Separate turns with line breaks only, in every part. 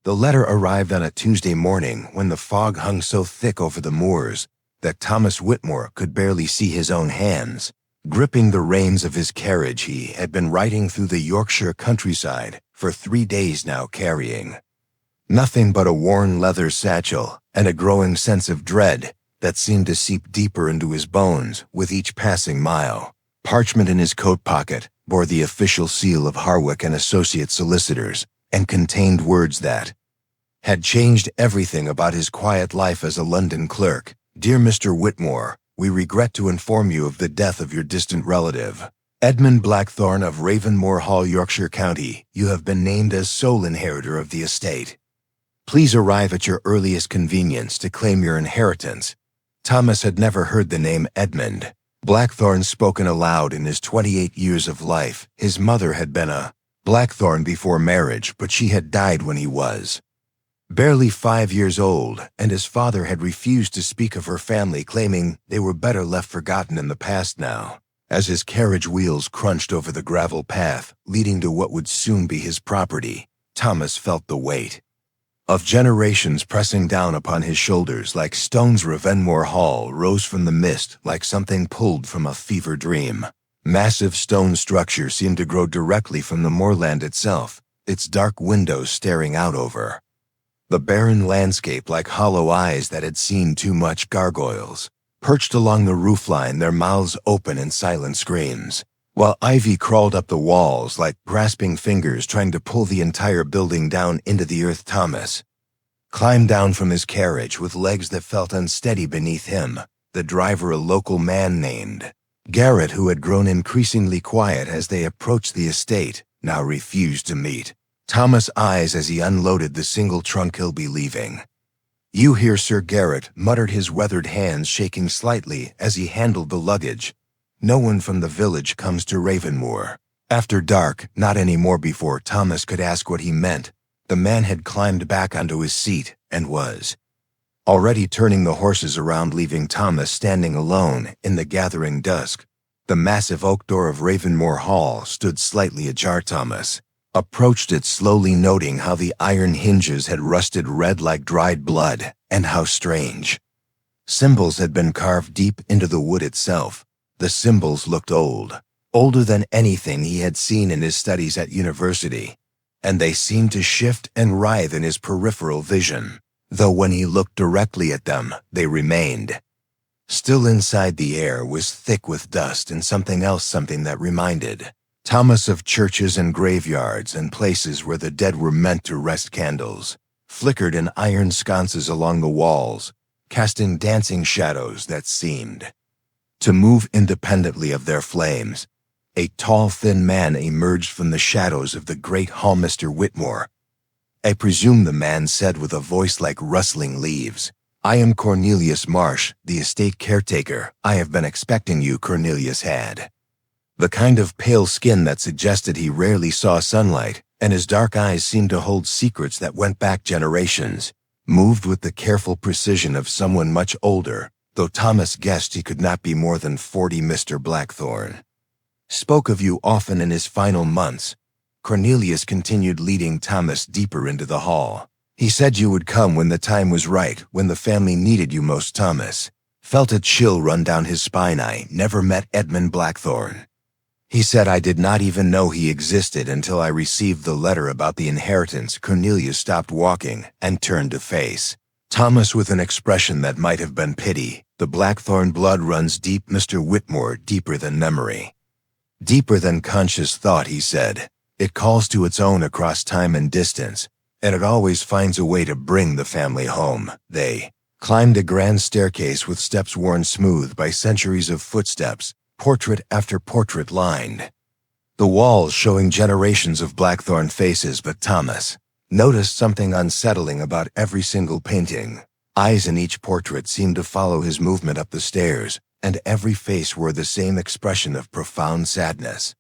The letter arrived on a Tuesday morning when the fog hung so thick over the moors that Thomas Whitmore could barely see his own hands. Gripping the reins of his carriage, he had been riding through the Yorkshire countryside for 3 days now, carrying nothing but a worn leather satchel and a growing sense of dread that seemed to seep deeper into his bones with each passing mile. Parchment in his coat pocket bore the official seal of Harwick and Associate Solicitors and contained words that had changed everything about his quiet life as a London clerk. Dear Mr. Whitmore, we regret to inform you of the death of your distant relative, Edmund Blackthorne of Ravenmoor Hall, Yorkshire County. You have been named as sole inheritor of the estate. Please arrive at your earliest convenience to claim your inheritance. Thomas had never heard the name Edmund Blackthorne spoken aloud in his 28 years of life. His mother had been a Blackthorne before marriage, but she had died when he was barely 5 years old, and his father had refused to speak of her family, claiming they were better left forgotten in the past now. As his carriage wheels crunched over the gravel path leading to what would soon be his property, Thomas felt the weight of generations pressing down upon his shoulders like stones. Ravenmoor Hall rose from the mist like something pulled from a fever dream. Massive stone structure seemed to grow directly from the moorland itself, its dark windows staring out over the barren landscape like hollow eyes that had seen too much. Gargoyles perched along the roofline, their mouths open in silent screams, while ivy crawled up the walls like grasping fingers trying to pull the entire building down into the earth. Thomas climbed down from his carriage with legs that felt unsteady beneath him. The driver, a local man named Garrett, who had grown increasingly quiet as they approached the estate, now refused to meet Thomas' eyes as he unloaded the single trunk he'll be leaving. You here, Sir Garrett, muttered, his weathered hands shaking slightly as he handled the luggage. No one from the village comes to Ravenmoor after dark, not anymore. Before Thomas could ask what he meant, the man had climbed back onto his seat and was already turning the horses around, leaving Thomas standing alone in the gathering dusk. The massive oak door of Ravenmoor Hall stood slightly ajar. Thomas approached it slowly, noting how the iron hinges had rusted red like dried blood and how strange symbols had been carved deep into the wood itself. The symbols looked old, older than anything he had seen in his studies at university, and they seemed to shift and writhe in his peripheral vision, though when he looked directly at them, they remained still. Inside, the air was thick with dust and something else, something that reminded Thomas of churches and graveyards and places where the dead were meant to rest. Candles flickered in iron sconces along the walls, casting dancing shadows that seemed to move independently of their flames. A tall, thin man emerged from the shadows of the great hall. Mr. Whitmore, I presume, the man said with a voice like rustling leaves. I am Cornelius Marsh, the estate caretaker. I have been expecting you. Cornelius had the kind of pale skin that suggested he rarely saw sunlight, and his dark eyes seemed to hold secrets that went back generations. Moved with the careful precision of someone much older, though Thomas guessed he could not be more than 40. Mr. Blackthorne spoke of you often in his final months. Cornelius continued, leading Thomas deeper into the hall. He said you would come when the time was right, when the family needed you most. Thomas felt a chill run down his spine. I never met Edmund Blackthorne, he said. I did not even know he existed until I received the letter about the inheritance. Cornelius stopped walking and turned to face Thomas with an expression that might have been pity. The Blackthorne blood runs deep, Mr. Whitmore, deeper than memory, deeper than conscious thought, he said. It calls to its own across time and distance, and it always finds a way to bring the family home. They climbed a grand staircase with steps worn smooth by centuries of footsteps, portrait after portrait lined the walls, showing generations of Blackthorne faces. But Thomas noticed something unsettling about every single painting. Eyes in each portrait seemed to follow his movement up the stairs, and every face wore the same expression of profound sadness,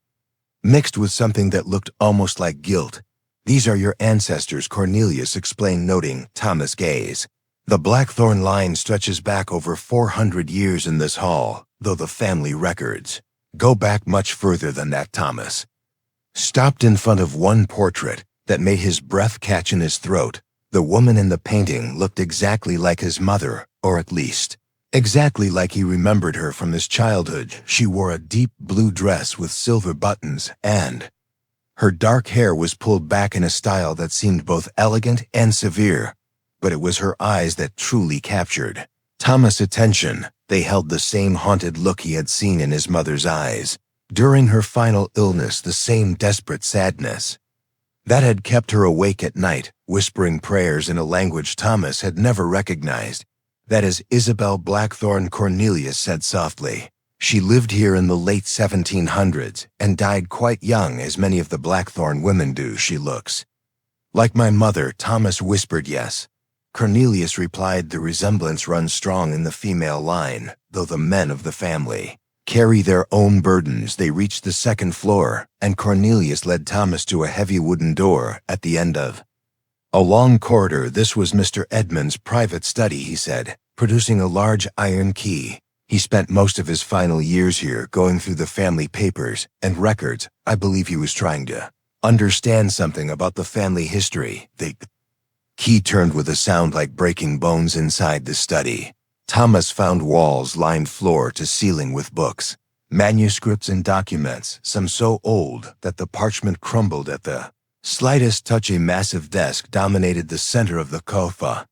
mixed with something that looked almost like guilt. These are your ancestors, Cornelius explained, noting Thomas' gaze. The Blackthorne line stretches back over 400 years in this hall, though the family records go back much further than that. Thomas stopped in front of one portrait that made his breath catch in his throat. The woman in the painting looked exactly like his mother, or at least, exactly like he remembered her from his childhood. She wore a deep blue dress with silver buttons, and her dark hair was pulled back in a style that seemed both elegant and severe. But it was her eyes that truly captured Thomas' attention. They held the same haunted look he had seen in his mother's eyes during her final illness, the same desperate sadness that had kept her awake at night, whispering prayers in a language Thomas had never recognized. That is Isabel Blackthorne, Cornelius said softly. She lived here in the late 1700s and died quite young, as many of the Blackthorne women do. She looks like my mother, Thomas whispered. Yes. Cornelius replied, the resemblance runs strong in the female line, though the men of the family carry their own burdens. They reached the second floor, and Cornelius led Thomas to a heavy wooden door at the end of a long corridor. This was Mr. Edmund's private study, he said, producing a large iron key. He spent most of his final years here, going through the family papers and records. I believe he was trying to understand something about the family history. The key turned with a sound like breaking bones inside the study. Thomas found walls lined floor to ceiling with books, manuscripts and documents, some so old that the parchment crumbled at the slightest touch. A massive desk dominated the center of the sofa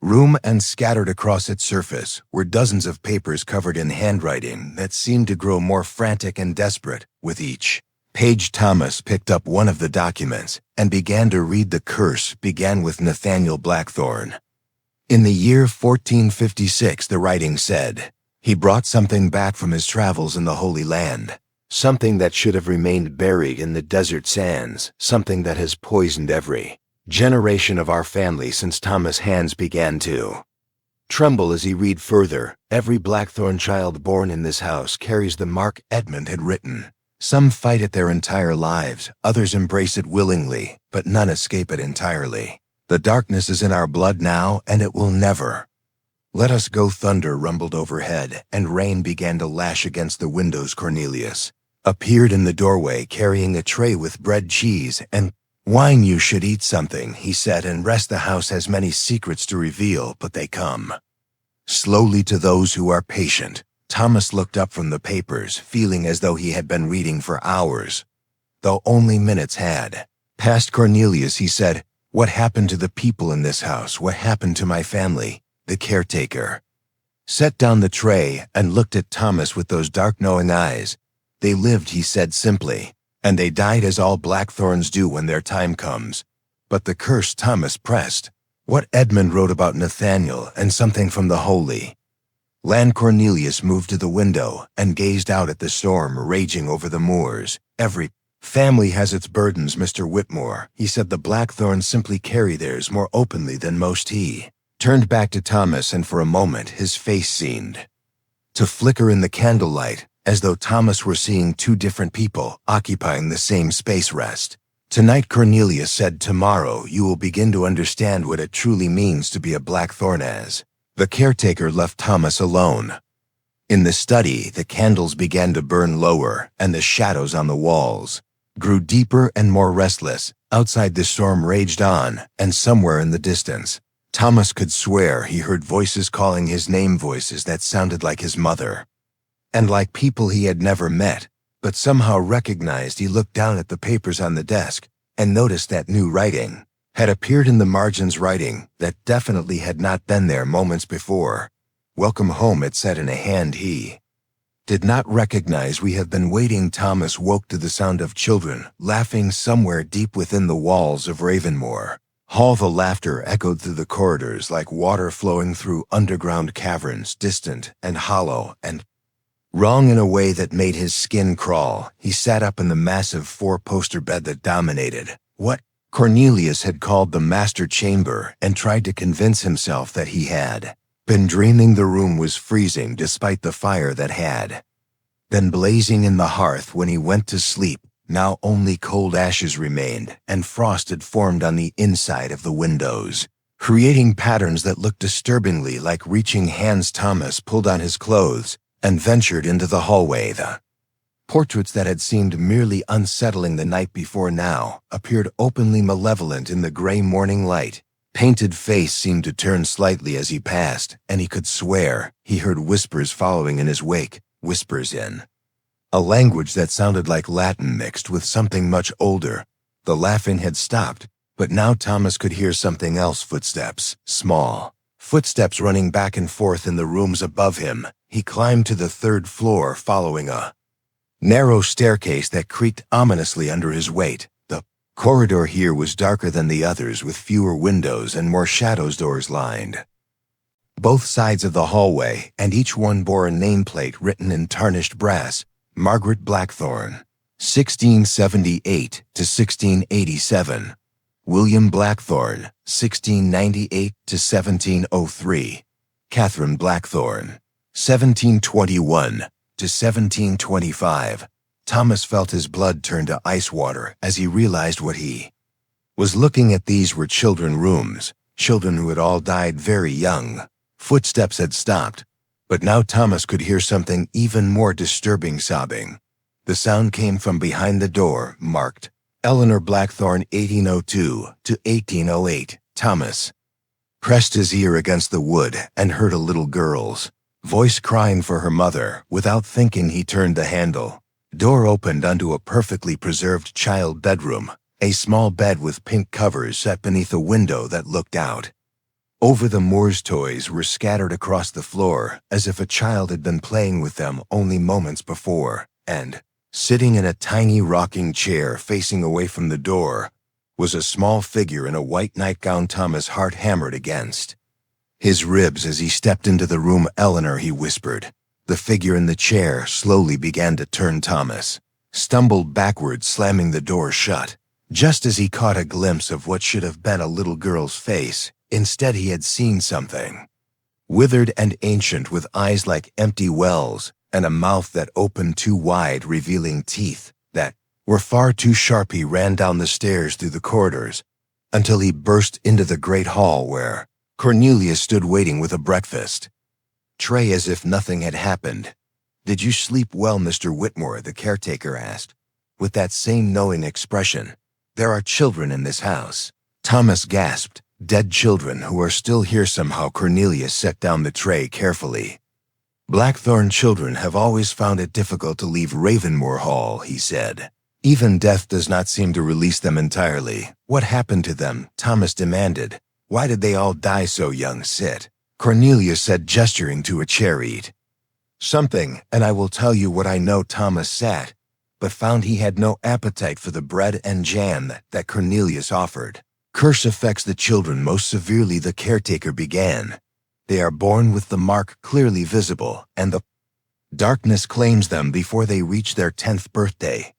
room, and scattered across its surface were dozens of papers covered in handwriting that seemed to grow more frantic and desperate with each page. Thomas picked up one of the documents and began to read. The curse began with Nathaniel Blackthorne. In the year 1456, the writing said, he brought something back from his travels in the Holy Land, something that should have remained buried in the desert sands, something that has poisoned every generation of our family since Thomas' hands began to tremble as he read further. Every Blackthorne child born in this house carries the mark Edmund had written. Some fight it their entire lives, others embrace it willingly, but none escape it entirely. The darkness is in our blood now, and it will never let us go. Thunder rumbled overhead, and rain began to lash against the windows. Cornelius appeared in the doorway carrying a tray with bread, cheese, and wine. You should eat something, he said, and rest. The house has many secrets to reveal, but they come slowly to those who are patient. Thomas looked up from the papers, feeling as though he had been reading for hours, though only minutes had passed. Cornelius, he said, what happened to the people in this house? What happened to my family? The caretaker set down the tray and looked at Thomas with those dark, knowing eyes. They lived, he said simply, and they died as all Blackthorns do when their time comes. But the curse, Thomas pressed. What Edmund wrote about Nathaniel and something from the Holy Land. Cornelius moved to the window and gazed out at the storm raging over the moors. Every family has its burdens, Mr. Whitmore, he said. The Blackthorns simply carry theirs more openly than most. He turned back to Thomas, and for a moment his face seemed to flicker in the candlelight, as though Thomas were seeing two different people occupying the same space. Rest. Tonight, Cornelius said, tomorrow you will begin to understand what it truly means to be a Blackthorne. As the caretaker left Thomas alone in the study, the candles began to burn lower, and the shadows on the walls grew deeper and more restless. Outside, the storm raged on, and somewhere in the distance, Thomas could swear he heard voices calling his name, voices that sounded like his mother, and like people he had never met, but somehow recognized. He looked down at the papers on the desk and noticed that new writing had appeared in the margins, writing that definitely had not been there moments before. Welcome home, it said in a hand he did not recognize. We have been waiting. Thomas woke to the sound of children laughing somewhere deep within the walls of Ravenmoor Hall. The laughter echoed through the corridors like water flowing through underground caverns, distant and hollow and wrong in a way that made his skin crawl. He sat up in the massive four-poster bed that dominated what Cornelius had called the master chamber, and tried to convince himself that he had been dreaming. The room was freezing despite the fire that had been blazing in the hearth when he went to sleep. Now only cold ashes remained, and frost had formed on the inside of the windows, creating patterns that looked disturbingly like reaching hands. Thomas pulled on his clothes and ventured into the hallway. The portraits that had seemed merely unsettling the night before now appeared openly malevolent in the gray morning light. painted face seemed to turn slightly as he passed, and he could swear he heard whispers following in his wake, whispers in a language that sounded like Latin mixed with something much older. The laughing had stopped, but now Thomas could hear something else. Footsteps, small footsteps running back and forth in the rooms above him. He climbed to the third floor, following a narrow staircase that creaked ominously under his weight. The corridor here was darker than the others, with fewer windows and more shadows. Doors lined both sides of the hallway, and each one bore a nameplate written in tarnished brass: Margaret Blackthorne, 1678 to 1687. William Blackthorne, 1698 to 1703. Catherine Blackthorne, 1721 to 1725. Thomas felt his blood turn to ice water as he realized what he was looking at. These were children's rooms, children who had all died very young. Footsteps had stopped, but now Thomas could hear something even more disturbing: sobbing. The sound came from behind the door, marked Eleanor Blackthorne, 1802 to 1808. Thomas pressed his ear against the wood and heard a little girl's voice crying for her mother. Without thinking, he turned the handle. Door opened onto a perfectly preserved child bedroom, a small bed with pink covers set beneath a window that looked out over the moors. Toys were scattered across the floor as if a child had been playing with them only moments before, and sitting in a tiny rocking chair facing away from the door was a small figure in a white nightgown. Thomas' heart hammered against his ribs as he stepped into the room. Eleanor, he whispered. The figure in the chair slowly began to turn. Thomas stumbled backwards, slamming the door shut. Just as he caught a glimpse of what should have been a little girl's face, instead he had seen something withered and ancient, with eyes like empty wells and a mouth that opened too wide, revealing teeth that were far too sharp. He ran down the stairs, through the corridors, until he burst into the great hall where Cornelius stood waiting with a breakfast tray as if nothing had happened. "Did you sleep well, Mr. Whitmore?" the caretaker asked, with that same knowing expression. "There are children in this house." Thomas gasped. "Dead children who are still here somehow." Cornelius set down the tray carefully. "Blackthorne children have always found it difficult to leave Ravenmoor Hall," he said. "Even death does not seem to release them entirely." "What happened to them?" Thomas demanded. "Why did they all die so young?" "Sit," Cornelius said, gesturing to a chair. "Eat something, and I will tell you what I know." Thomas sat, but found he had no appetite for the bread and jam that Cornelius offered. "Curse affects the children most severely," the caretaker began. "They are born with the mark clearly visible, and the darkness claims them before they reach their 10th birthday."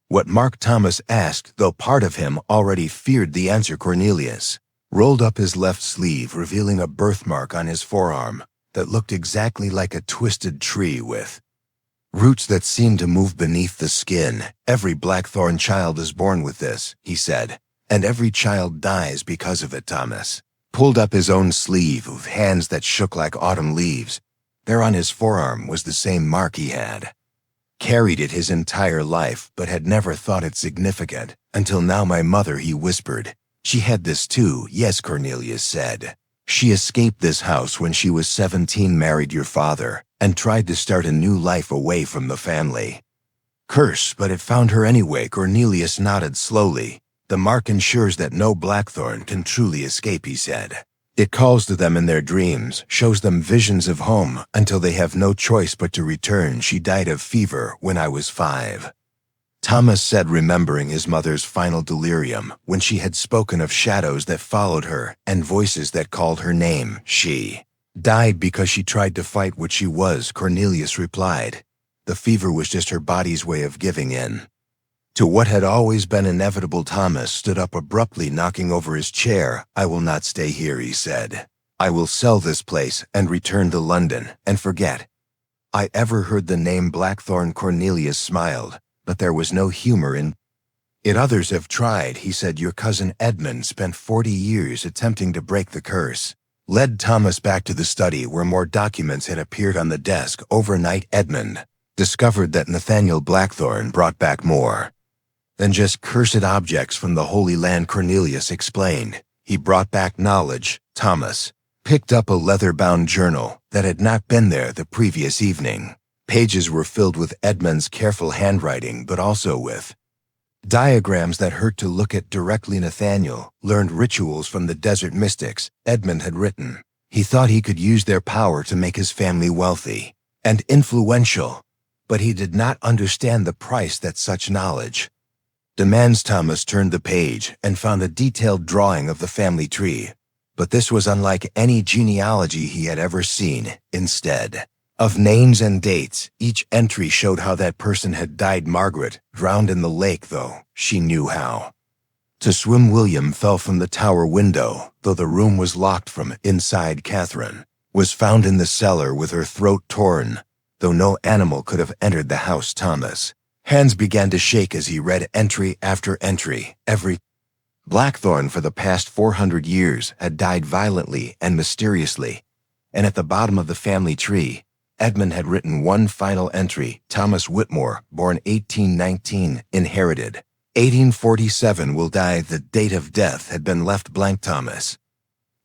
"What mark?" Thomas asked, though part of him already feared the answer. Cornelius rolled up his left sleeve, revealing a birthmark on his forearm that looked exactly like a twisted tree with roots that seemed to move beneath the skin. "Every Blackthorne child is born with this," he said, "and every child dies because of it." Thomas pulled up his own sleeve with hands that shook like autumn leaves. There on his forearm was the same mark. He had carried it his entire life, but had never thought it significant until now. "My mother," he whispered. "She had this too." "Yes," Cornelius said. "She escaped this house when she was 17, married your father, and tried to start a new life away from the family curse, but it found her anyway." Cornelius nodded slowly. "The mark ensures that no Blackthorne can truly escape," he said. "It calls to them in their dreams, shows them visions of home, until they have no choice but to return. She died of fever when I was 5. Thomas said, remembering his mother's final delirium, when she had spoken of shadows that followed her and voices that called her name. "She died because she tried to fight what she was," Cornelius replied. "The fever was just her body's way of giving in to what had always been inevitable." Thomas stood up abruptly, knocking over his chair. "I will not stay here," he said. "I will sell this place and return to London and forget I ever heard the name Blackthorne." Cornelius smiled, but there was no humor in it. "Others have tried," he said. "Your cousin Edmund spent 40 years attempting to break the curse." Led Thomas back to the study where more documents had appeared on the desk. Overnight, Edmund discovered that Nathaniel Blackthorne brought back more than just cursed objects from the Holy Land. Cornelius explained. He brought back knowledge. Thomas picked up a leather-bound journal that had not been there the previous evening. Pages were filled with Edmund's careful handwriting, but also with diagrams that hurt to look at directly. Nathaniel learned rituals from the desert mystics Edmund had written. He thought he could use their power to make his family wealthy and influential, but he did not understand the price that such knowledge demands. Thomas turned the page and found a detailed drawing of the family tree, but this was unlike any genealogy he had ever seen. Instead of names and dates, each entry showed how that person had died. Margaret drowned in the lake, though she knew how to swim. William fell from the tower window, though the room was locked from inside. Catherine was found in the cellar with her throat torn, though no animal could have entered the house. Thomas' hands began to shake as he read entry after entry. Every Blackthorne for the past 400 years had died violently and mysteriously, and at the bottom of the family tree, Edmund had written one final entry: Thomas Whitmore, born 1819, inherited 1847, will die. The date of death had been left blank. Thomas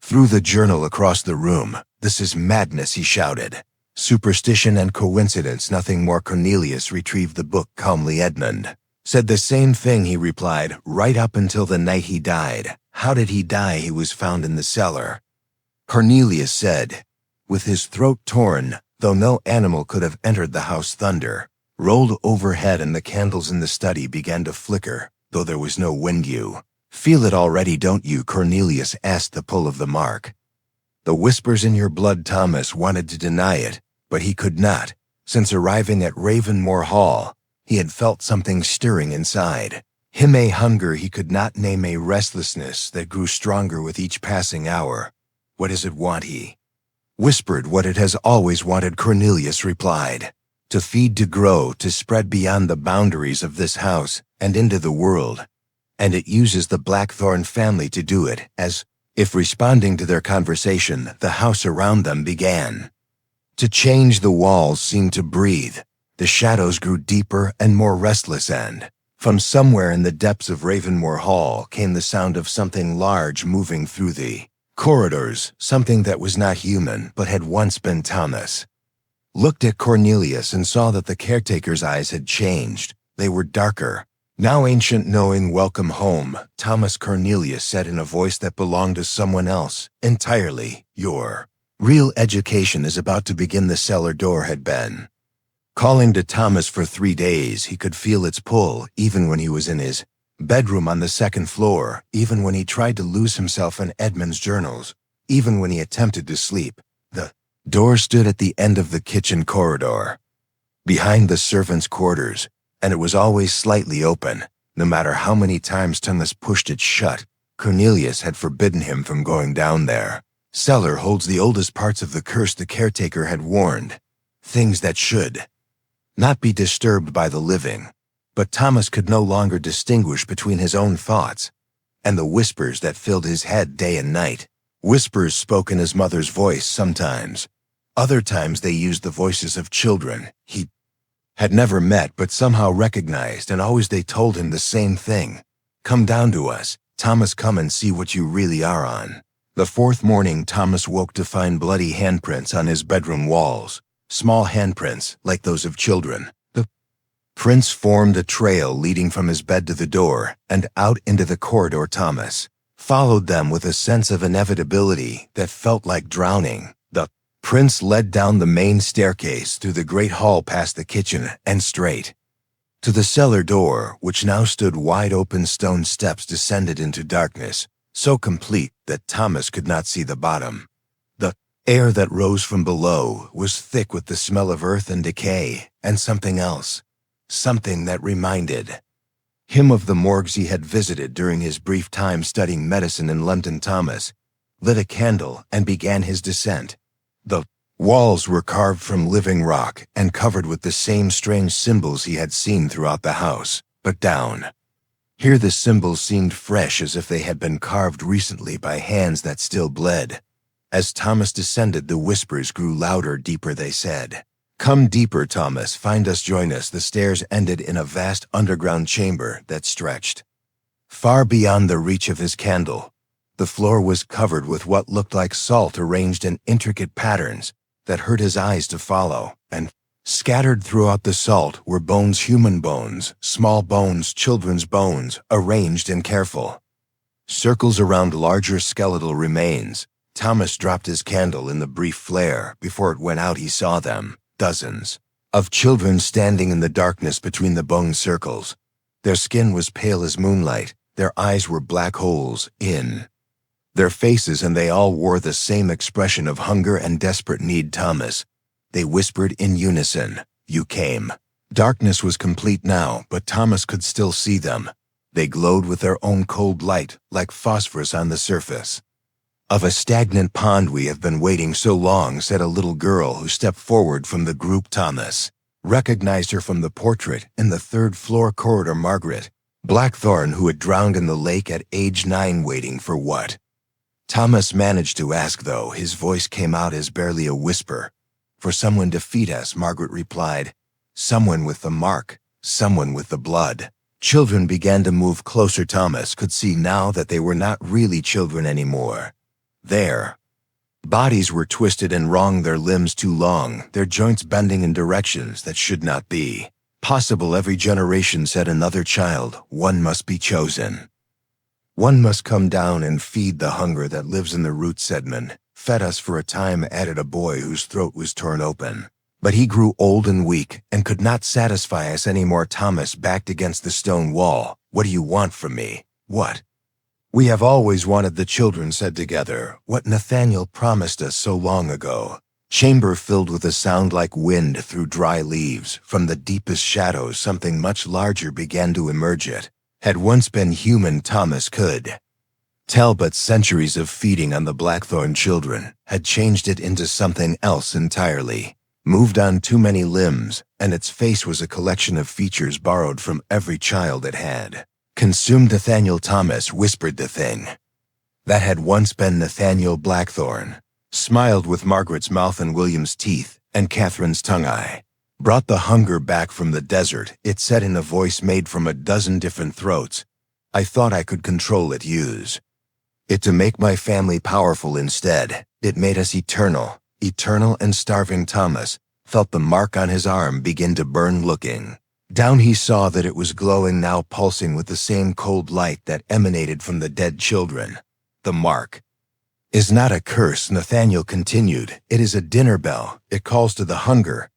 threw the journal across the room. "This is madness," he shouted. "Superstition and coincidence, nothing more." Cornelius retrieved the book calmly. "Edmund said the same thing," he replied, "right up until the night he died." "How did he die?" "He was found in the cellar," Cornelius said, "with his throat torn, though no animal could have entered the house." Thunder rolled overhead and the candles in the study began to flicker, though there was no wind. "You feel it already, don't you?" Cornelius asked, the pull of the mark. "The whispers in your blood." Thomas wanted to deny it, but he could not. Since arriving at Ravenmoor Hall, he had felt something stirring inside him, a hunger he could not name, a restlessness that grew stronger with each passing hour. "What does it want?" he whispered. "What it has always wanted," Cornelius replied. "To feed, to grow, to spread beyond the boundaries of this house and into the world. And it uses the Blackthorne family to do it." As if responding to their conversation, the house around them began to change. The walls seemed to breathe. The shadows grew deeper and more restless, and from somewhere in the depths of Ravenmoor Hall came the sound of something large moving through the corridors, something that was not human but had once been. Thomas looked at Cornelius and saw that the caretaker's eyes had changed. They were darker, now ancient, knowing. "Welcome home, Thomas," Cornelius said in a voice that belonged to someone else entirely. "Your real education is about to begin." The cellar door had been calling to Thomas for 3 days. He could feel its pull, even when he was in his bedroom on the second floor, even when he tried to lose himself in Edmund's journals, even when he attempted to sleep. The door stood at the end of the kitchen corridor, behind the servants' quarters, and it was always slightly open. No matter how many times Thomas pushed it shut, Cornelius had forbidden him from going down there. "Cellar holds the oldest parts of the curse," the caretaker had warned. "Things that should not be disturbed by the living." But Thomas could no longer distinguish between his own thoughts and the whispers that filled his head day and night. Whispers spoke in his mother's voice sometimes. Other times they used the voices of children he had never met but somehow recognized, and always they told him the same thing: "Come down to us, Thomas, come and see what you really are." On the fourth morning, Thomas woke to find bloody handprints on his bedroom walls. Small handprints, like those of children. The prints formed a trail leading from his bed to the door and out into the corridor. Thomas followed them with a sense of inevitability that felt like drowning. The prints led down the main staircase, through the great hall, past the kitchen, and straight to the cellar door, which now stood wide open. Stone steps descended into darkness, so complete that Thomas could not see the bottom. The air that rose from below was thick with the smell of earth and decay, and something else, something that reminded him of the morgues he had visited during his brief time studying medicine in London. Thomas lit a candle and began his descent. The walls were carved from living rock and covered with the same strange symbols he had seen throughout the house, but down here the symbols seemed fresh, as if they had been carved recently by hands that still bled. As Thomas descended, the whispers grew louder, deeper. They said, "Come deeper, Thomas, find us, join us." The stairs ended in a vast underground chamber that stretched far beyond the reach of his candle. The floor was covered with what looked like salt arranged in intricate patterns that hurt his eyes to follow, and scattered throughout the salt were bones, human bones, small bones, children's bones, arranged in careful circles around larger skeletal remains. Thomas dropped his candle in the brief flare. Before it went out, he saw them, dozens of children standing in the darkness between the bone circles. Their skin was pale as moonlight. Their eyes were black holes in their faces, and they all wore the same expression of hunger and desperate need. Thomas, they whispered in unison, "You came." Darkness was complete now, but Thomas could still see them. They glowed with their own cold light, like phosphorus on the surface of a stagnant pond. "We have been waiting so long," said a little girl who stepped forward from the group. Thomas recognized her from the portrait in the third-floor corridor. Margaret Blackthorne, who had drowned in the lake at age 9. Waiting for what? Thomas managed to ask, though his voice came out as barely a whisper. "For someone to feed us," Margaret replied. "Someone with the mark, someone with the blood." Children began to move closer. Thomas could see now that they were not really children anymore. Their bodies were twisted and wrong, their limbs too long, their joints bending in directions that should not be possible. "Every generation," said another child, "one must be chosen. One must come down and feed the hunger that lives in the roots." "Edmund fed us for a time," added a boy whose throat was torn open. "But he grew old and weak and could not satisfy us anymore." Thomas backed against the stone wall. "What do you want from me?" "What we have always wanted," the children said together. "What Nathaniel promised us so long ago." Chamber filled with a sound like wind through dry leaves. From the deepest shadows, something much larger began to emerge. It had once been human, Thomas could tell, but centuries of feeding on the Blackthorne children had changed it into something else entirely. Moved on too many limbs, and its face was a collection of features borrowed from every child it had consumed. "Nathaniel," Thomas whispered. The thing that had once been Nathaniel Blackthorne smiled with Margaret's mouth and William's teeth and Catherine's tongue. "I brought the hunger back from the desert," it said in a voice made from a dozen different throats. "I thought I could control it, use it to make my family powerful. Instead, it made us eternal, eternal and starving." Thomas felt the mark on his arm begin to burn. Looking down, he saw that it was glowing now, pulsing with the same cold light that emanated from the dead children. "The mark is not a curse," Nathaniel continued. "It is a dinner bell. It calls to the hunger,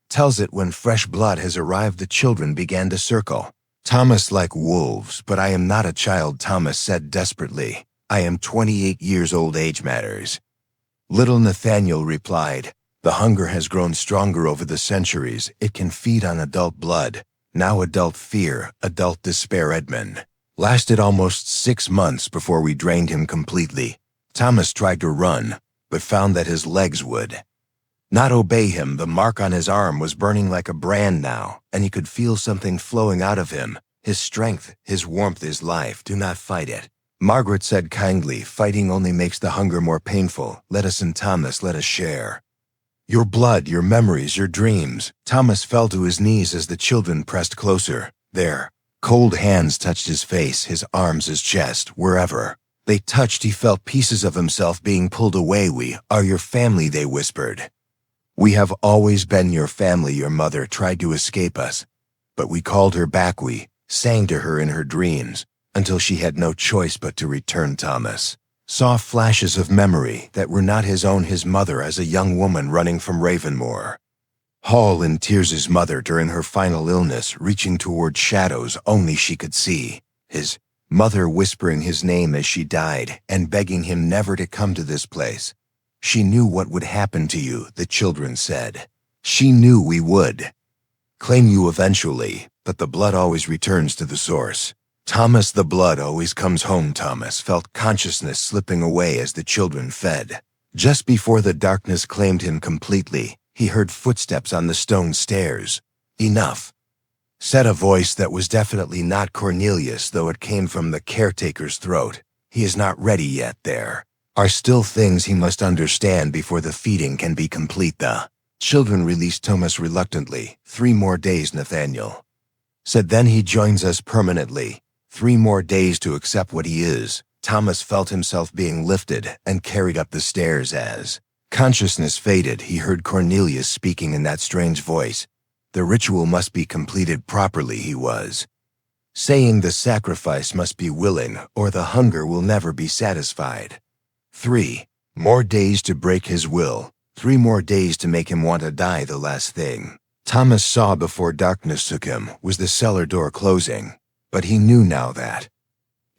tells it when fresh blood has arrived." The children began to circle Thomas like wolves. "But I am not a child," Thomas said desperately. "I am 28 years old. Age matters little," Nathaniel replied. "The hunger has grown stronger over the centuries. It can feed on adult blood, now adult fear, adult despair." "Edmund lasted almost 6 months before we drained him completely." Thomas tried to run, but found that his legs would not obey him. The mark on his arm was burning like a brand now, and he could feel something flowing out of him. His strength, his warmth, his life. "Do not fight it," Margaret said kindly. "Fighting only makes the hunger more painful. Let us in, Thomas, let us share your blood, your memories, your dreams." Thomas fell to his knees as the children pressed closer. Their cold hands touched his face, his arms, his chest. Wherever they touched, he felt pieces of himself being pulled away. "We are your family," they whispered. "We have always been your family. Your mother tried to escape us, but we called her back. We sang to her in her dreams until she had no choice but to return." Thomas saw flashes of memory that were not his own. His mother as a young woman running from Ravenmoor Hall in tears. His mother during her final illness, reaching toward shadows only she could see. His mother whispering his name as she died and begging him never to come to this place. "She knew what would happen to you," the children said. "She knew we would claim you eventually, but the blood always returns to the source." "Thomas, the blood always comes home." Thomas felt consciousness slipping away as the children fed. Just before the darkness claimed him completely, he heard footsteps on the stone stairs. "Enough," said a voice that was definitely not Cornelius, though it came from the caretaker's throat. "He is not ready yet. There are still things he must understand before the feeding can be complete." The children released Thomas reluctantly. 3 more days, Nathaniel said. "Then he joins us permanently. 3 more days to accept what he is." Thomas felt himself being lifted and carried up the stairs as consciousness faded. He heard Cornelius speaking in that strange voice. The ritual must be completed properly, he was saying. The sacrifice must be willing, or the hunger will never be satisfied. 3 more days to break his will. 3 more days to make him want to die. The last thing Thomas saw before darkness took him was the cellar door closing. But he knew now that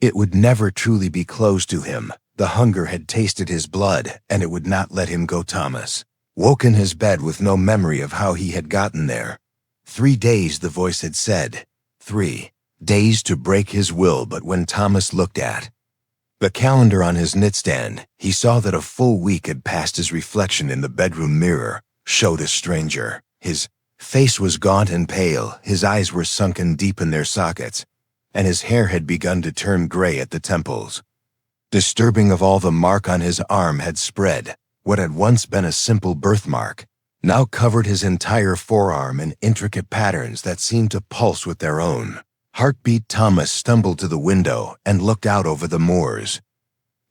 it would never truly be closed to him. The hunger had tasted his blood, and it would not let him go. Thomas woke in his bed with no memory of how he had gotten there. 3 days, the voice had said. 3 days to break his will. But when Thomas looked at the calendar on his nightstand, he saw that a full week had passed. His reflection in the bedroom mirror showed a stranger. His face was gaunt and pale, his eyes were sunken deep in their sockets, and his hair had begun to turn gray at the temples. Disturbing of all, the mark on his arm had spread. What had once been a simple birthmark now covered his entire forearm in intricate patterns that seemed to pulse with their own heartbeat. Thomas stumbled to the window and looked out over the moors.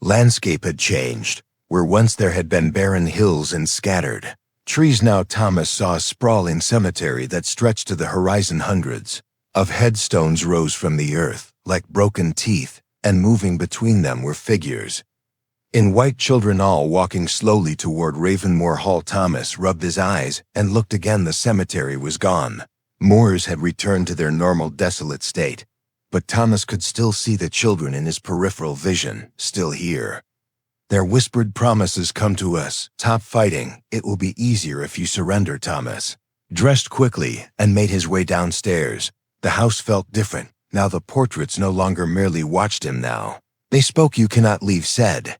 Landscape had changed. Where once there had been barren hills and scattered trees, now Thomas saw a sprawling cemetery that stretched to the horizon. Hundreds of headstones rose from the earth like broken teeth, and moving between them were figures in white, children all walking slowly toward Ravenmoor Hall. Thomas rubbed his eyes and looked again. The cemetery was gone. Moors had returned to their normal desolate state, but Thomas could still see the children in his peripheral vision, still here. Their whispered promises, come to us, stop fighting, it will be easier if you surrender. Thomas dressed quickly and made his way downstairs. The house felt different. Now the portraits no longer merely watched him now. They spoke. You cannot leave, said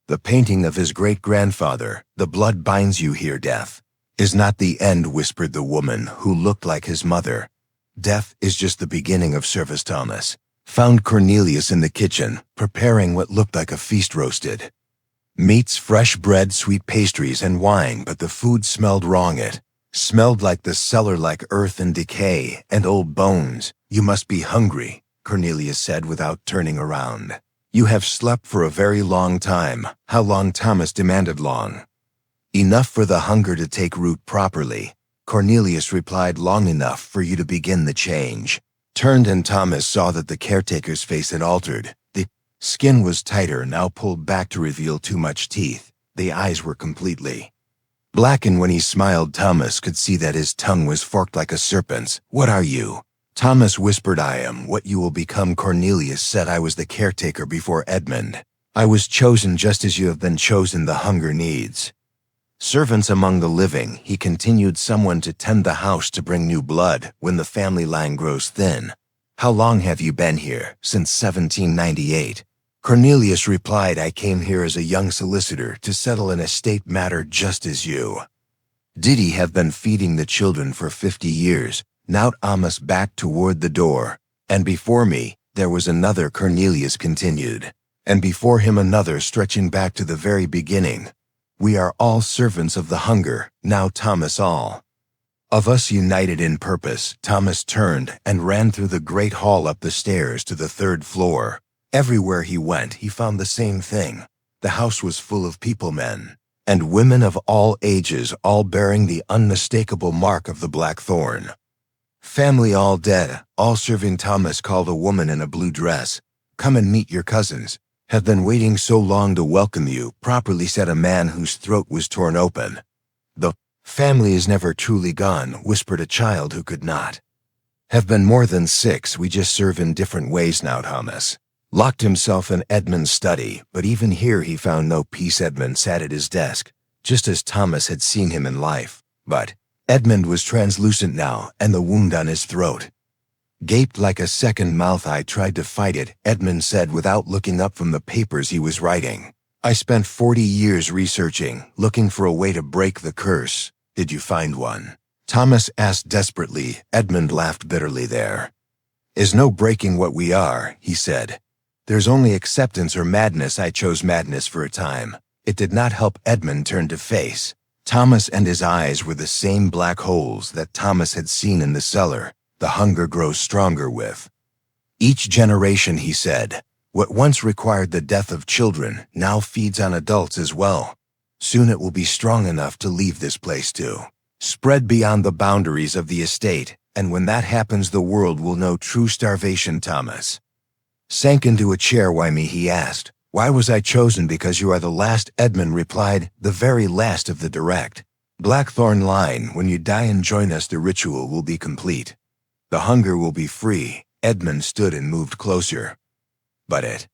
the painting of his great-grandfather. The blood binds you here. Death is not the end, whispered the woman who looked like his mother. Death is just the beginning of service. Thomas found Cornelius in the kitchen, preparing what looked like a feast: roasted meats, fresh bread, sweet pastries, and wine. But the food smelled wrong. It smelled like the cellar, like earth and decay and old bones. You must be hungry, Cornelius said without turning around. You have slept for a very long time. How long? Thomas demanded. Long enough for the hunger to take root properly, Cornelius replied. Long enough for you to begin the change. Turned, and Thomas saw that the caretaker's face had altered. The skin was tighter, now pulled back to reveal too much teeth. The eyes were completely black, and when he smiled, Thomas could see that his tongue was forked like a serpent's. What are you? Thomas whispered. I am what you will become. Cornelius said. I was the caretaker before Edmund. I was chosen just as you have been chosen. The hunger needs servants among the living, he continued. Someone to tend the house, to bring new blood when the family line grows thin. How long have you been here? Since 1798. Cornelius replied. I came here as a young solicitor to settle an estate matter just as you did. He have been feeding the children for 50 years. Now Thomas backed toward the door. And before me, there was another, Cornelius continued. And before him another, stretching back to the very beginning. We are all servants of the hunger, now Thomas, all of us united in purpose. Thomas turned and ran through the great hall, up the stairs to the 3rd floor. Everywhere he went, he found the same thing. The house was full of people, men and women of all ages, all bearing the unmistakable mark of the Blackthorne family, all dead, all serving. Thomas called a woman in a blue dress. Come and meet your cousins. Have been waiting so long to welcome you, properly, said a man whose throat was torn open. The family is never truly gone, whispered a child who could not have been more than 6. We just serve in different ways now. Thomas locked himself in Edmund's study, but even here he found no peace. Edmund sat at his desk, just as Thomas had seen him in life. But Edmund was translucent now, and the wound on his throat gaped like a second mouth. I tried to fight it, Edmund said without looking up from the papers he was writing. I spent 40 years researching, looking for a way to break the curse. Did you find one? Thomas asked desperately. Edmund laughed bitterly. There is no breaking what we are, he said. There's only acceptance or madness. I chose madness for a time. It did not help. Edmund turned to face Thomas, and his eyes were the same black holes that Thomas had seen in the cellar. The hunger grows stronger with each generation, he said. What once required the death of children now feeds on adults as well. Soon it will be strong enough to leave this place too. Spread beyond the boundaries of the estate, and when that happens the world will know true starvation. Thomas sank into a chair. Why me? He asked. Why was I chosen? Because you are the last. Edmund replied, the very last of the direct. Blackthorne line, when you die and join us the ritual will be complete. The hunger will be free. Edmund stood and moved closer. But it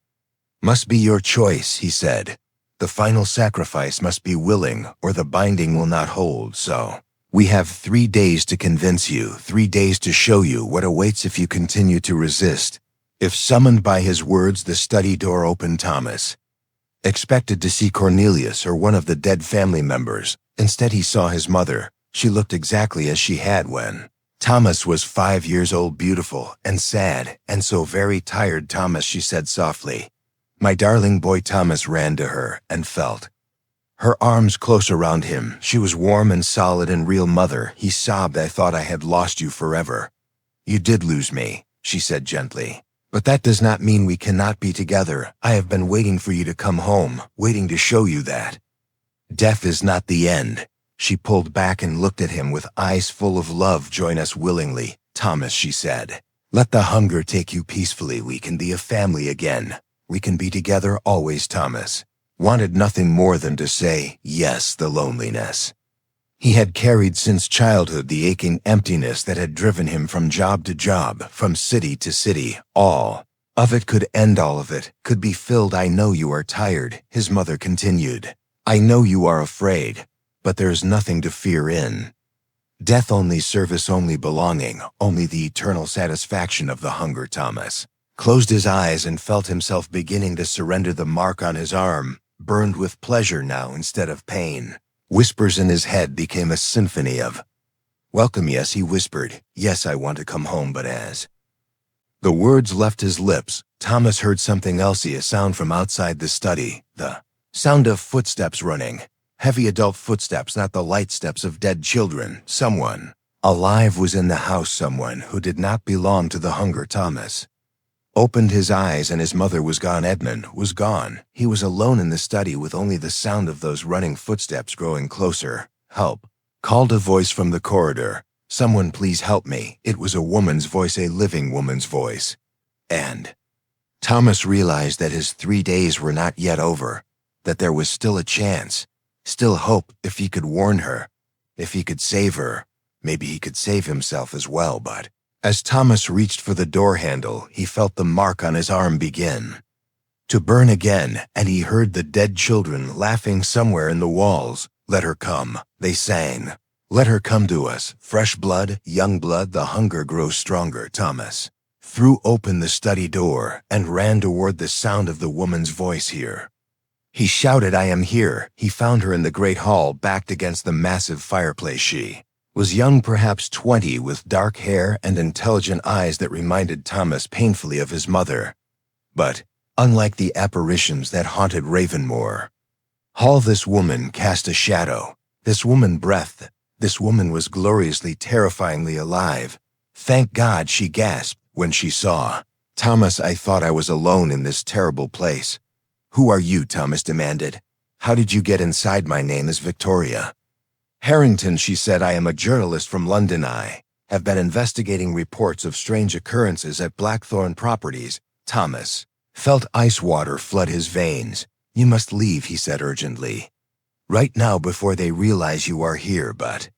must be your choice, he said. The final sacrifice must be willing, or the binding will not hold. So, we have 3 days to convince you, 3 days to show you what awaits if you continue to resist. If summoned by his words, the study door opened. Thomas expected to see Cornelius or one of the dead family members. Instead, he saw his mother. She looked exactly as she had when Thomas was 5 years old, beautiful and sad and so very tired. Thomas, she said softly. My darling boy. Thomas ran to her and felt her arms close around him. She was warm and solid and real. Mother, he sobbed. I thought I had lost you forever. You did lose me, she said gently. But that does not mean we cannot be together. I have been waiting for you to come home, waiting to show you that death is not the end. She pulled back and looked at him with eyes full of love. Join us willingly, Thomas, she said. Let the hunger take you peacefully. We can be a family again. We can be together always. Thomas wanted nothing more than to say yes. The loneliness he had carried since childhood, the aching emptiness that had driven him from job to job, from city to city, all of it could end. All of it could be filled. I know you are tired, his mother continued. I know you are afraid, but there's nothing to fear in death. Only service, only belonging, only the eternal satisfaction of the hunger. Thomas closed his eyes and felt himself beginning to surrender. The mark on his arm burned with pleasure now instead of pain. Whispers in his head became a symphony of welcome. Yes, he whispered. Yes, I want to come home. But as the words left his lips, Thomas heard something else. A sound from outside the study. The sound of footsteps running. Heavy adult footsteps, not the light steps of dead children. Someone alive was in the house. Someone who did not belong to the hunger. Thomas opened his eyes and his mother was gone. Edmund was gone. He was alone in the study with only the sound of those running footsteps growing closer. Help, called a voice from the corridor. Someone please help me. It was a woman's voice, a living woman's voice. And Thomas realized that his 3 days were not yet over, that there was still a chance, still hope if he could warn her, if he could save her. Maybe he could save himself as well. But as Thomas reached for the door handle, he felt the mark on his arm begin to burn again, and he heard the dead children laughing somewhere in the walls. Let her come, they sang. Let her come to us. Fresh blood, young blood, the hunger grows stronger. Thomas threw open the study door and ran toward the sound of the woman's voice here. He shouted, I am here. He found her in the great hall, backed against the massive fireplace. She was young, perhaps 20, with dark hair and intelligent eyes that reminded Thomas painfully of his mother. But, unlike the apparitions that haunted Ravenmoor Hall, this woman cast a shadow. This woman breathed. This woman was gloriously, terrifyingly alive. Thank God, she gasped when she saw Thomas. I thought I was alone in this terrible place. Who are you? Thomas demanded. How did you get inside? My name is Victoria Harrington, she said. I am a journalist from London. I have been investigating reports of strange occurrences at Blackthorne Properties. Thomas felt ice water flood his veins. You must leave, he said urgently. Right now, before they realize you are here. But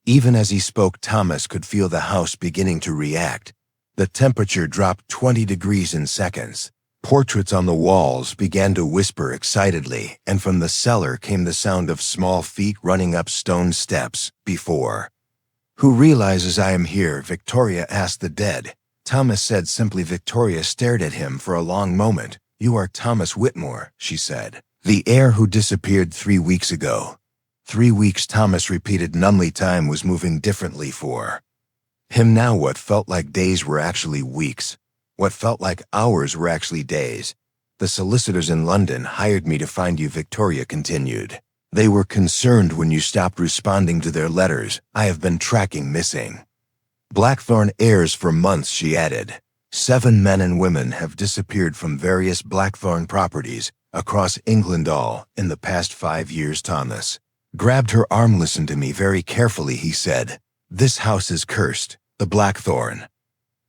even as he spoke, Thomas could feel the house beginning to react. The temperature dropped 20 degrees in seconds. Portraits on the walls began to whisper excitedly, and from the cellar came the sound of small feet running up stone steps. Before who realizes I am here? Victoria asked the dead. Thomas said simply. Victoria stared at him for a long moment. You are Thomas Whitmore, she said. The heir who disappeared 3 weeks ago. 3 weeks, Thomas repeated numbly. Time was moving differently for him now. What felt like days were actually weeks. What felt like hours were actually days. The solicitors in London hired me to find you, Victoria continued. They were concerned when you stopped responding to their letters. I have been tracking missing Blackthorne heirs for months, she added. 7 men and women have disappeared from various Blackthorne properties across England all in the past 5 years. Thomas grabbed her arm. Listen to me very carefully, he said. This house is cursed. The Blackthorne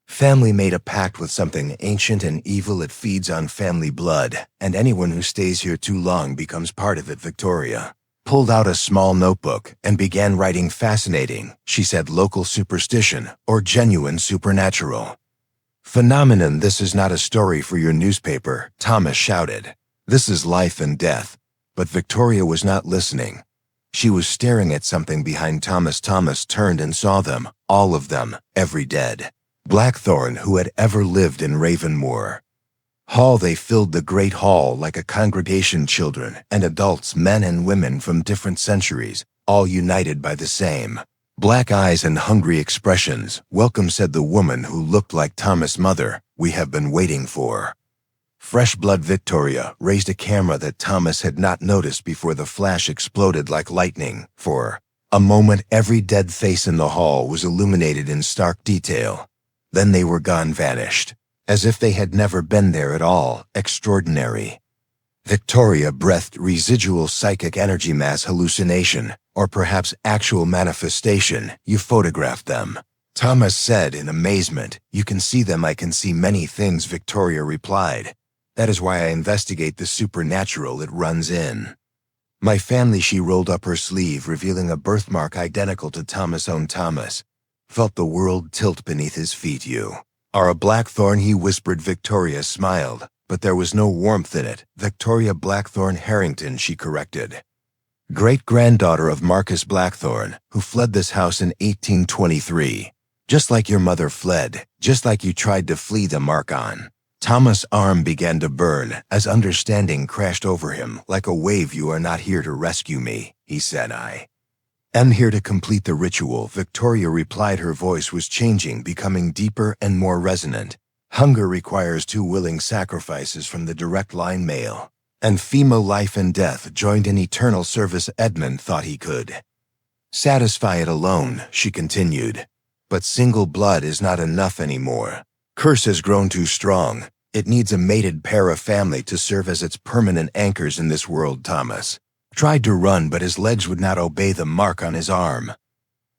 family made a pact with something ancient and evil. It feeds on family blood, and anyone who stays here too long becomes part of it. Victoria pulled out a small notebook and began writing. Fascinating, she said. Local superstition or genuine supernatural phenomenon. This is not a story for your newspaper, Thomas shouted. This is life and death. But Victoria was not listening. She was staring at something behind Thomas. Thomas turned and saw them, all of them, every dead Blackthorne who had ever lived in Ravenmoor Hall. They filled the great hall like a congregation, children and adults, men and women from different centuries, all united by the same black eyes and hungry expressions. Welcome, said the woman who looked like Thomas' mother. We have been waiting for fresh blood. Victoria raised a camera that Thomas had not noticed before. The flash exploded like lightning. For a moment, every dead face in the hall was illuminated in stark detail. Then they were gone, vanished, as if they had never been there at all. Extraordinary. Victoria breathed. Residual psychic energy, mass hallucination, or perhaps actual manifestation. You photographed them, Thomas said in amazement. You can see them. I can see many things, Victoria replied. That is why I investigate the supernatural. It runs in my family. She rolled up her sleeve, revealing a birthmark identical to Thomas' own. Thomas felt the world tilt beneath his feet. You are a Blackthorne, he whispered. Victoria smiled, but there was no warmth in it. Victoria Blackthorne Harrington, she corrected. Great-granddaughter of Marcus Blackthorne, who fled this house in 1823. Just like your mother fled, just like you tried to flee the mark on. Thomas' arm began to burn as understanding crashed over him like a wave. You are not here to rescue me, he said. I am here to complete the ritual, Victoria replied. Her voice was changing, becoming deeper and more resonant. Hunger requires 2 willing sacrifices from the direct line, male and female. Life and death joined in eternal service. Edmund thought he could satisfy it alone, she continued. But single blood is not enough anymore. Curse has grown too strong. It needs a mated pair of family to serve as its permanent anchors in this world. Thomas tried to run, but his legs would not obey. The mark on his arm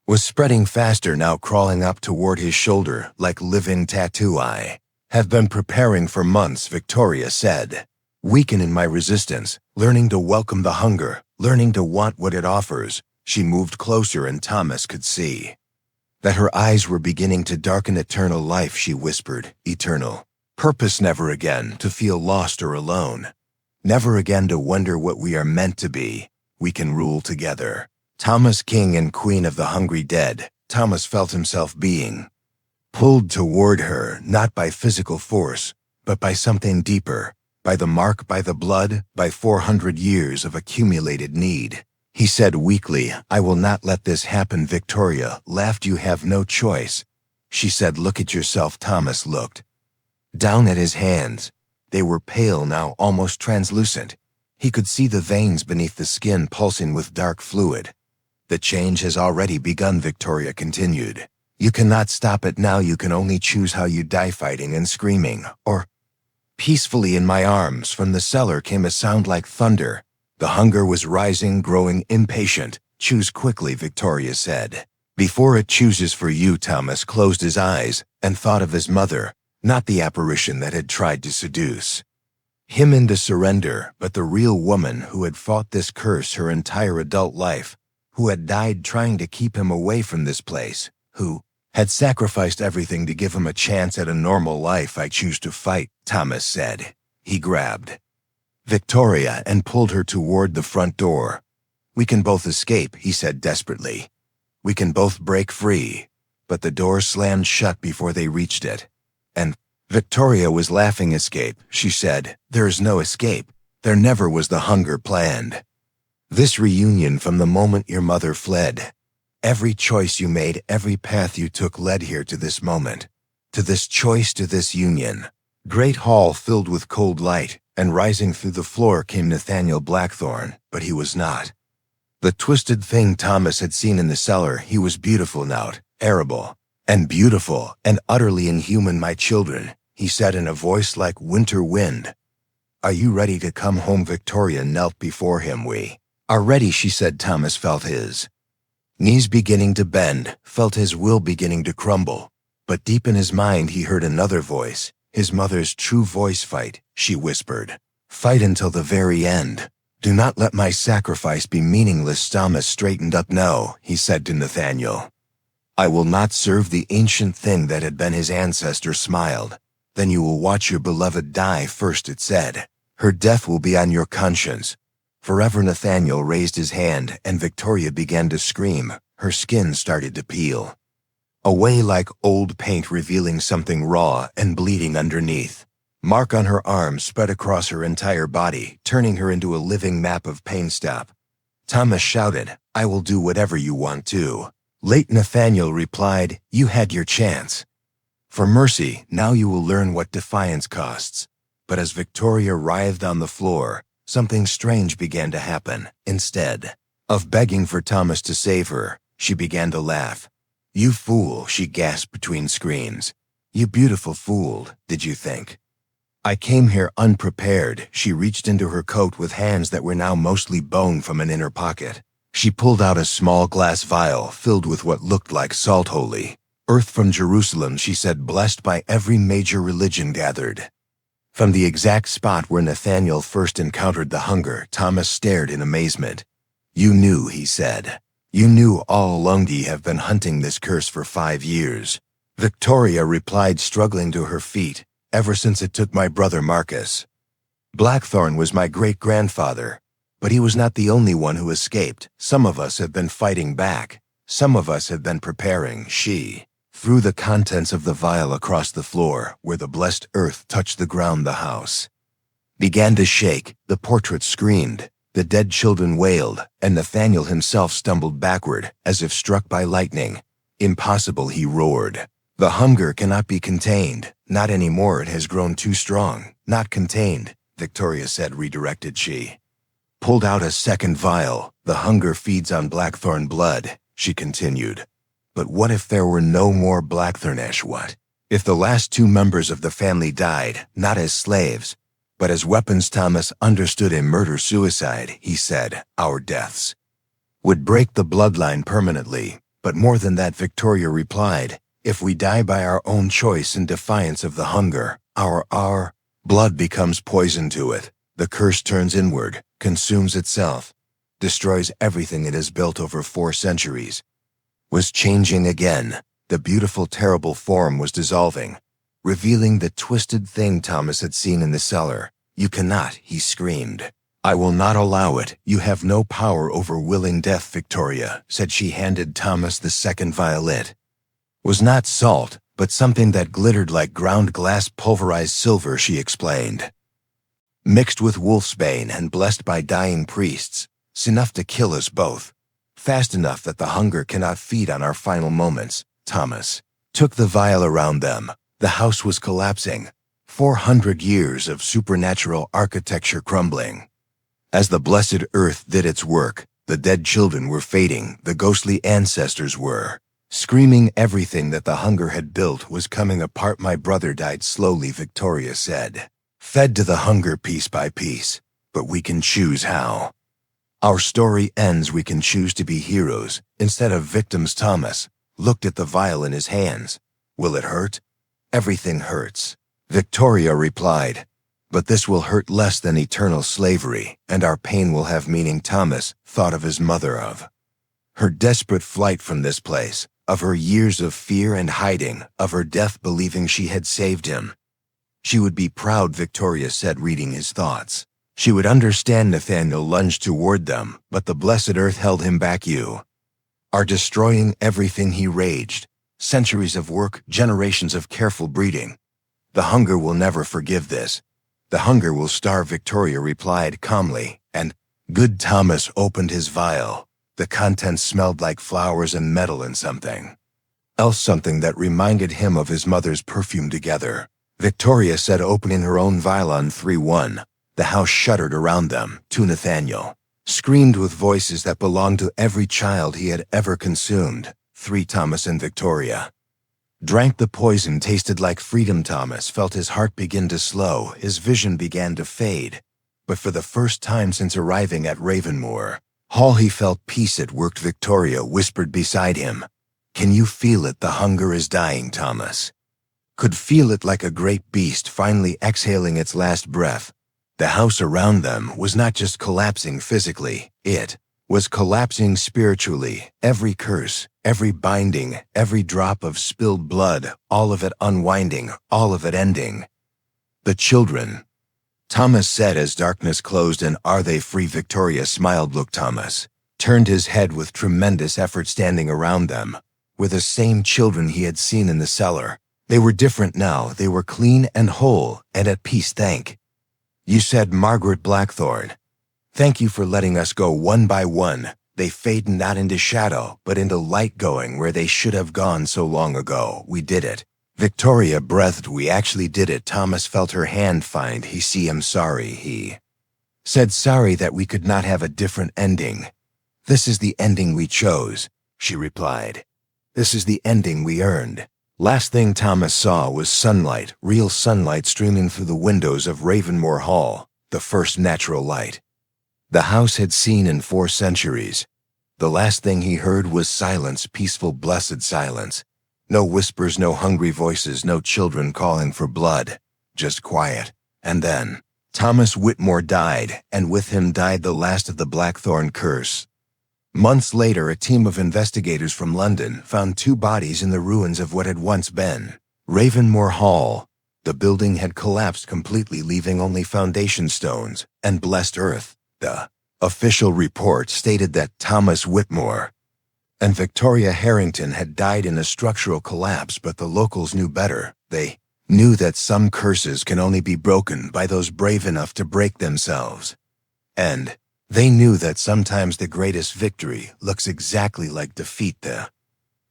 was spreading faster, now crawling up toward his shoulder like living tattoo. I have been preparing for months, Victoria said. Weaken in my resistance, learning to welcome the hunger, learning to want what it offers. She moved closer and Thomas could see that her eyes were beginning to darken. Eternal life, she whispered. Eternal purpose. Never again to feel lost or alone. Never again to wonder what we are meant to be. We can rule together. Thomas, king and queen of the hungry dead. Thomas felt himself being pulled toward her, not by physical force, but by something deeper, by the mark, by the blood, by 400 years of accumulated need. He said weakly, I will not let this happen. Victoria laughed. You have no choice, she said. Look at yourself. Thomas looked down at his hands. They were pale now, almost translucent. He could see the veins beneath the skin pulsing with dark fluid. The change has already begun, Victoria continued. You cannot stop it now. You can only choose how you die, fighting and screaming, or peacefully. In my arms from the cellar came a sound like thunder. The hunger was rising, growing impatient. Choose quickly, Victoria said. Before it chooses for you. Thomas closed his eyes and thought of his mother, not the apparition that had tried to seduce him into surrender, but the real woman who had fought this curse her entire adult life, who had died trying to keep him away from this place, who had sacrificed everything to give him a chance at a normal life. I choose to fight, Thomas said. He grabbed Victoria and pulled her toward the front door. We can both escape, he said desperately. We can both break free. But the door slammed shut before they reached it. And Victoria was laughing. Escape, she said. There is no escape. There never was. The hunger planned this reunion from the moment your mother fled. Every choice you made, every path you took led here to this moment, to this choice, to this union. Great hall filled with cold light, and rising through the floor came Nathaniel Blackthorne, but he was not the twisted thing Thomas had seen in the cellar. He was beautiful now, arable, and beautiful, and utterly inhuman. My children, he said in a voice like winter wind. Are you ready to come home? Victoria knelt before him. We are ready, she said. Thomas felt his knees beginning to bend, felt his will beginning to crumble. But deep in his mind he heard another voice, his mother's true voice. Fight, she whispered. Fight until the very end. Do not let my sacrifice be meaningless. Thomas straightened up. No, he said to Nathaniel. I will not serve the ancient thing that had been his ancestor. Smiled. Then you will watch your beloved die first, it said. Her death will be on your conscience. Forever. Nathaniel raised his hand, and Victoria began to scream. Her skin started to peel away like old paint, revealing something raw and bleeding underneath. Mark on her arm spread across her entire body, turning her into a living map of pain. Stop. Thomas shouted, I will do whatever you want to. Late. Nathaniel replied, you had your chance. For mercy, now you will learn what defiance costs. But as Victoria writhed on the floor, something strange began to happen. Instead of begging for Thomas to save her, she began to laugh. You fool, she gasped between screams. You beautiful fool, did you think I came here unprepared? She reached into her coat with hands that were now mostly bone. From an inner pocket, she pulled out a small glass vial filled with what looked like salt. Holy earth from Jerusalem, she said, blessed by every major religion gathered. From the exact spot where Nathaniel first encountered the hunger, Thomas stared in amazement. You knew, he said. You knew all along. You have been hunting this curse for 5 years. Victoria replied, struggling to her feet. Ever since it took my brother Marcus. Blackthorne was my great-grandfather. But he was not the only one who escaped. Some of us have been fighting back. Some of us have been preparing. She threw the contents of the vial across the floor, where the blessed earth touched the ground. The house began to shake. The portraits screamed. The dead children wailed, and Nathaniel himself stumbled backward, as if struck by lightning. Impossible, he roared. The hunger cannot be contained. Not anymore. It has grown too strong. Not contained, Victoria said, redirected. She pulled out a second vial. The hunger feeds on Blackthorne blood, she continued. But what if there were no more Blackthorne-ish? What if the last 2 members of the family died, not as slaves, but as weapons? Thomas understood a murder-suicide, he said. Our deaths would break the bloodline permanently. But more than that, Victoria replied. If we die by our own choice in defiance of the hunger, our blood becomes poison to it. The curse turns inward, consumes itself, destroys everything it has built over 4 centuries. Was changing again. The beautiful, terrible form was dissolving, revealing the twisted thing Thomas had seen in the cellar. You cannot, he screamed. I will not allow it. You have no power over willing death, Victoria said. She handed Thomas the second vial. It was not salt, but something that glittered like ground glass, pulverized silver, she explained. Mixed with wolfsbane and blessed by dying priests. It's enough to kill us both. Fast enough that the hunger cannot feed on our final moments. Thomas took the vial around them. The house was collapsing. 400 years of supernatural architecture crumbling. As the blessed earth did its work, the dead children were fading. The ghostly ancestors were screaming. Everything that the hunger had built was coming apart. My brother died slowly, Victoria said. Fed to the hunger piece by piece. But we can choose how. Our story ends. We can choose to be heroes instead of victims. Thomas looked at the vial in his hands. Will it hurt? Everything hurts, Victoria replied. But this will hurt less than eternal slavery, and our pain will have meaning. Thomas thought of his mother, of her desperate flight from this place, of her years of fear and hiding, of her death believing she had saved him. She would be proud, Victoria said, reading his thoughts. She would understand. Nathaniel lunged toward them, but the blessed earth held him back. You are destroying everything, he raged. Centuries of work, generations of careful breeding. The hunger will never forgive this. The hunger will starve, Victoria replied calmly, and good. Thomas opened his vial. The contents smelled like flowers and metal and something else, something that reminded him of his mother's perfume. Together, Victoria said, opening her own vial on 3-1. The house shuddered around them. To Nathaniel screamed with voices that belonged to every child he had ever consumed. 3. Thomas and Victoria Drank the poison, tasted like freedom. Thomas felt his heart begin to slow, his vision began to fade. But for the first time since arriving at Ravenmoor Hall, he felt peace at work. Victoria whispered beside him, "Can you feel it? The hunger is dying." Thomas could feel it like a great beast finally exhaling its last breath. The house around them was not just collapsing physically, it was collapsing spiritually. Every curse, every binding, every drop of spilled blood, all of it unwinding, all of it ending. "The children," Thomas said as darkness closed. "And are they free?" Victoria smiled. Look, Thomas turned his head with tremendous effort. Standing around them were the same children he had seen in the cellar. They were different now. They were clean and whole and at peace. "Thank you," said Margaret Blackthorne. "Thank you for letting us go one by one." They faded not into shadow, but into light, going where they should have gone so long ago. "We did it." Victoria breathed. "We actually did it." Thomas felt her hand find his. "See, I'm sorry," he said. "Sorry that we could not have a different ending." "This is the ending we chose," she replied. "This is the ending we earned." Last thing Thomas saw was sunlight, real sunlight streaming through the windows of Ravenmoor Hall, the first natural light the house had seen in 4 centuries. The last thing he heard was silence, peaceful, blessed silence. No whispers, no hungry voices, no children calling for blood, just quiet. And then Thomas Whitmore died, and with him died the last of the Blackthorne curse. Months later, a team of investigators from London found 2 bodies in the ruins of what had once been Ravenmoor Hall. The building had collapsed completely, leaving only foundation stones and blessed earth. The official report stated that Thomas Whitmore and Victoria Harrington had died in a structural collapse, but the locals knew better. They knew that some curses can only be broken by those brave enough to break themselves. And they knew that sometimes the greatest victory looks exactly like defeat. The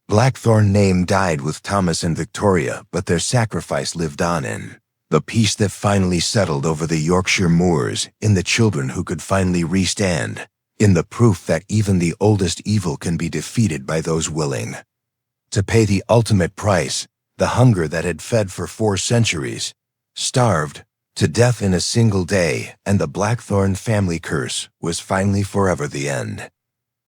Blackthorne name died with Thomas and Victoria, but their sacrifice lived on in the peace that finally settled over the Yorkshire moors, in the children who could finally restand, in the proof that even the oldest evil can be defeated by those willing to pay the ultimate price. The hunger that had fed for 4 centuries starved to death in a single day, and the Blackthorne family curse was finally forever the end.